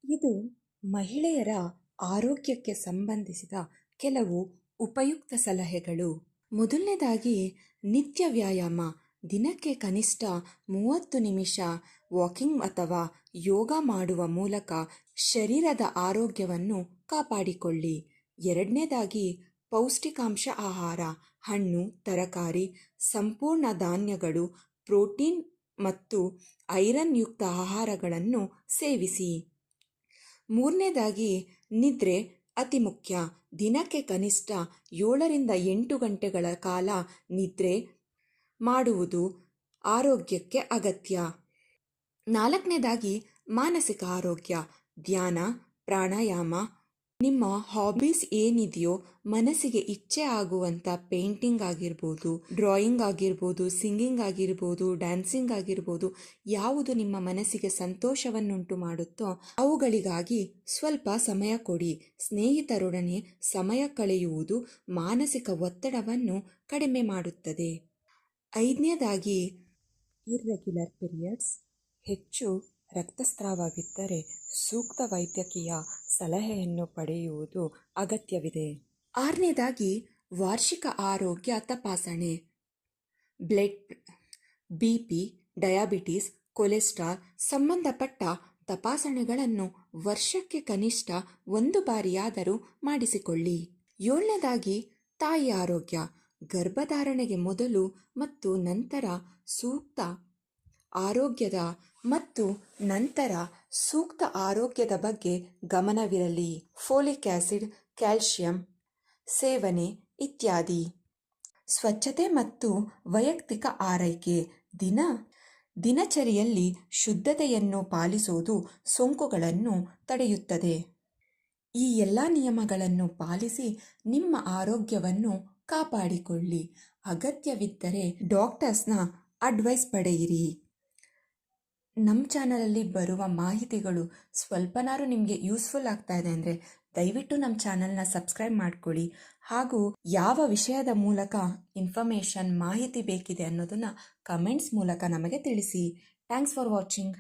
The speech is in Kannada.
ಇದು ಮಹಿಳೆಯರ ಆರೋಗ್ಯಕ್ಕೆ ಸಂಬಂಧಿಸಿದ ಕೆಲವು ಉಪಯುಕ್ತ ಸಲಹೆಗಳು. ಮೊದಲನೇದಾಗಿ ನಿತ್ಯ ವ್ಯಾಯಾಮ. ದಿನಕ್ಕೆ ಕನಿಷ್ಠ 30 ನಿಮಿಷ ವಾಕಿಂಗ್ ಅಥವಾ ಯೋಗ ಮಾಡುವ ಮೂಲಕ ಶರೀರದ ಆರೋಗ್ಯವನ್ನು ಕಾಪಾಡಿಕೊಳ್ಳಿ. ಎರಡನೇದಾಗಿ ಪೌಷ್ಟಿಕಾಂಶ ಆಹಾರ. ಹಣ್ಣು, ತರಕಾರಿ, ಸಂಪೂರ್ಣ ಧಾನ್ಯಗಳು, ಪ್ರೋಟೀನ್ ಮತ್ತು ಐರನ್ ಯುಕ್ತ ಆಹಾರಗಳನ್ನು ಸೇವಿಸಿ. ಮೂರನೇದಾಗಿ ನಿದ್ರೆ ಅತಿ ಮುಖ್ಯ. ದಿನಕ್ಕೆ ಕನಿಷ್ಠ 7ರಿಂದ 8 ಗಂಟೆಗಳ ಕಾಲ ನಿದ್ರೆ ಮಾಡುವುದು ಆರೋಗ್ಯಕ್ಕೆ ಅಗತ್ಯ. ನಾಲ್ಕನೇದಾಗಿ ಮಾನಸಿಕ ಆರೋಗ್ಯ. ಧ್ಯಾನ, ಪ್ರಾಣಾಯಾಮ. ನಿಮ್ಮ ಹಾಬೀಸ್ ಏನಿದೆಯೋ, ಮನಸ್ಸಿಗೆ ಇಚ್ಛೆ ಆಗುವಂಥ ಪೇಂಟಿಂಗ್ ಆಗಿರ್ಬೋದು, ಡ್ರಾಯಿಂಗ್ ಆಗಿರ್ಬೋದು, ಸಿಂಗಿಂಗ್ ಆಗಿರ್ಬೋದು, ಡ್ಯಾನ್ಸಿಂಗ್ ಆಗಿರ್ಬೋದು, ಯಾವುದು ನಿಮ್ಮ ಮನಸ್ಸಿಗೆ ಸಂತೋಷವನ್ನುಂಟು ಮಾಡುತ್ತೋ ಅವುಗಳಿಗಾಗಿ ಸ್ವಲ್ಪ ಸಮಯ ಕೊಡಿ. ಸ್ನೇಹಿತರೊಡನೆ ಸಮಯ ಕಳೆಯುವುದು ಮಾನಸಿಕ ಒತ್ತಡವನ್ನು ಕಡಿಮೆ ಮಾಡುತ್ತದೆ. ಐದನೇದಾಗಿ ಇರ್ರೆಗ್ಯುಲರ್ ಪೀರಿಯಡ್ಸ್. ಹೆಚ್ಚು ರಕ್ತಸ್ರಾವವಿದ್ದರೆ ಸೂಕ್ತ ವೈದ್ಯಕೀಯ ಸಲಹೆಯನ್ನು ಪಡೆಯುವುದು ಅಗತ್ಯವಿದೆ. ಆರನೇದಾಗಿ ವಾರ್ಷಿಕ ಆರೋಗ್ಯ ತಪಾಸಣೆ. ಬ್ಲಡ್, BP, ಡಯಾಬಿಟಿಸ್, ಕೊಲೆಸ್ಟ್ರಾಲ್ ಸಂಬಂಧಪಟ್ಟ ತಪಾಸಣೆಗಳನ್ನು ವರ್ಷಕ್ಕೆ ಕನಿಷ್ಠ 1 ಬಾರಿಯಾದರೂ ಮಾಡಿಸಿಕೊಳ್ಳಿ. ಏಳನೇದಾಗಿ ತಾಯಿ ಆರೋಗ್ಯ. ಗರ್ಭಧಾರಣೆಗೆ ಮೊದಲು ಮತ್ತು ನಂತರ ಸೂಕ್ತ ಆರೋಗ್ಯದ ಬಗ್ಗೆ ಗಮನವಿರಲಿ. ಫೋಲಿಕ್ ಆಸಿಡ್, ಕ್ಯಾಲ್ಸಿಯಂ ಸೇವನೆ ಇತ್ಯಾದಿ. ಸ್ವಚ್ಛತೆ ಮತ್ತು ವೈಯಕ್ತಿಕ ಆರೈಕೆ. ದಿನಚರಿಯಲ್ಲಿ ಶುದ್ಧತೆಯನ್ನು ಪಾಲಿಸುವುದು ಸೋಂಕುಗಳನ್ನು ತಡೆಯುತ್ತದೆ. ಈ ಎಲ್ಲ ನಿಯಮಗಳನ್ನು ಪಾಲಿಸಿ ನಿಮ್ಮ ಆರೋಗ್ಯವನ್ನು ಕಾಪಾಡಿಕೊಳ್ಳಿ. ಅಗತ್ಯವಿದ್ದರೆ ಡಾಕ್ಟರ್ಸ್ನ ಅಡ್ವೈಸ್ ಪಡೆಯಿರಿ. ನಮ್ಮ ಚಾನಲಲ್ಲಿ ಬರುವ ಮಾಹಿತಿಗಳು ಸ್ವಲ್ಪನಾರು ನಿಮಗೆ ಯೂಸ್ಫುಲ್ ಆಗ್ತಾ ಇದೆ ಅಂದರೆ ದಯವಿಟ್ಟು ನಮ್ಮ ಚಾನಲ್ನ ಸಬ್ಸ್ಕ್ರೈಬ್ ಮಾಡ್ಕೊಳ್ಳಿ. ಹಾಗೂ ಯಾವ ವಿಷಯದ ಮೂಲಕ ಮಾಹಿತಿ ಬೇಕಿದೆ ಅನ್ನೋದನ್ನು ಕಮೆಂಟ್ಸ್ ಮೂಲಕ ನಮಗೆ ತಿಳಿಸಿ. Thanks for watching.